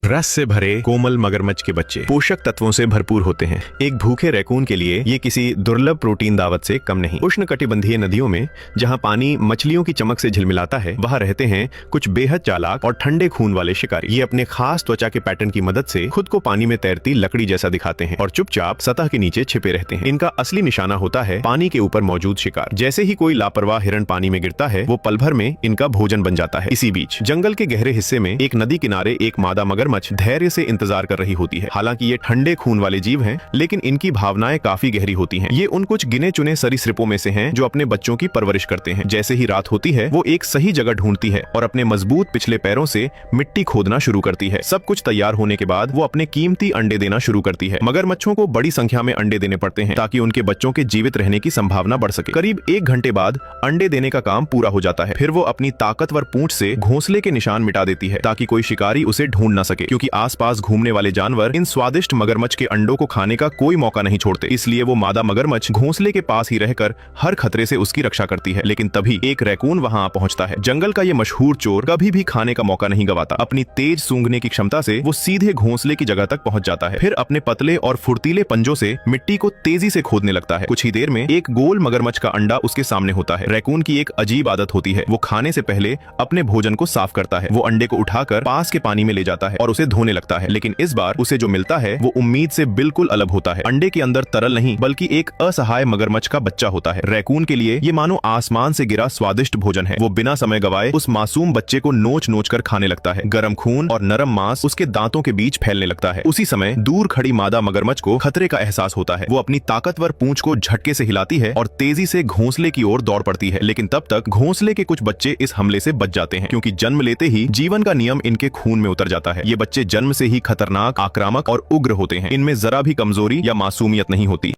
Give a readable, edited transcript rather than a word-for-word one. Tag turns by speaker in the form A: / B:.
A: रस से भरे कोमल मगरमच्छ के बच्चे पोषक तत्वों से भरपूर होते हैं। एक भूखे रैकून के लिए ये किसी दुर्लभ प्रोटीन दावत से कम नहीं। उष्णकटिबंधीय नदियों में जहां पानी मछलियों की चमक से झिलमिलाता है, वहां रहते हैं कुछ बेहद चालाक और ठंडे खून वाले शिकारी। ये अपने खास त्वचा के पैटर्न की मदद से खुद को पानी में तैरती लकड़ी जैसा दिखाते हैं और चुपचाप सतह के नीचे छिपे रहते हैं। इनका असली निशाना होता है पानी के ऊपर मौजूद शिकार। जैसे ही कोई लापरवाह हिरण पानी में गिरता है, वो पल भर में इनका भोजन बन जाता है। इसी बीच जंगल के गहरे हिस्से में एक नदी किनारे एक मादा मगरमच्छ धैर्य से इंतजार कर रही होती है। हालांकि ये ठंडे खून वाले जीव हैं, लेकिन इनकी भावनाएं काफी गहरी होती हैं। ये उन कुछ गिने चुने सरीसृपों में से हैं जो अपने बच्चों की परवरिश करते हैं। जैसे ही रात होती है, वो एक सही जगह ढूंढती है और अपने मजबूत पिछले पैरों से मिट्टी खोदना शुरू करती है। सब कुछ तैयार होने के बाद वो अपने कीमती अंडे देना शुरू करती है। मगरमच्छों को बड़ी संख्या में अंडे देने पड़ते हैं ताकि उनके बच्चों के जीवित रहने की संभावना बढ़ सके। करीब 1 घंटे बाद अंडे देने का काम पूरा हो जाता है। फिर वो अपनी ताकतवर पूंछ से घोंसले के निशान मिटा देती है ताकि कोई शिकारी उसे ढूंढ न सके, क्योंकि आसपास घूमने वाले जानवर इन स्वादिष्ट मगरमच्छ के अंडों को खाने का कोई मौका नहीं छोड़ते। इसलिए वो मादा मगरमच्छ घोंसले के पास ही रहकर हर खतरे से उसकी रक्षा करती है। लेकिन तभी एक रैकून वहां आ पहुंचता है। जंगल का ये मशहूर चोर कभी भी खाने का मौका नहीं गवाता। अपनी तेज सूंघने की क्षमता से वो सीधे घोंसले की जगह तक पहुंच जाता है। फिर अपने पतले और फुर्तीले पंजों से मिट्टी को तेजी से खोदने लगता है। कुछ ही देर में एक गोल मगरमच्छ का अंडा उसके सामने होता है। रैकून की एक अजीब आदत होती है, वो खाने से पहले अपने भोजन को साफ करता है। वो अंडे को उठाकर पास के पानी में ले जाता है और उसे धोने लगता है। लेकिन इस बार उसे जो मिलता है वो उम्मीद से बिल्कुल अलग होता है। अंडे के अंदर तरल नहीं, बल्कि एक असहाय मगरमच्छ का बच्चा होता है। रैकून के लिए ये मानो आसमान से गिरा स्वादिष्ट भोजन है। वो बिना समय गवाए उस मासूम बच्चे को नोच नोच कर खाने लगता है। गर्म खून और नरम मांस उसके दांतों के बीच फैलने लगता है। उसी समय दूर खड़ी मादा मगरमच्छ को खतरे का एहसास होता है। वो अपनी ताकतवर पूंछ को झटके से हिलाती है और तेजी से घोंसले की ओर दौड़ पड़ती है। लेकिन तब तक घोंसले के कुछ बच्चे इस हमले से बच जाते हैं, क्योंकि जन्म लेते ही जीवन का नियम इनके खून में उतर जाता है। ये बच्चे जन्म से ही खतरनाक, आक्रामक और उग्र होते हैं। इनमें जरा भी कमजोरी या मासूमियत नहीं होती।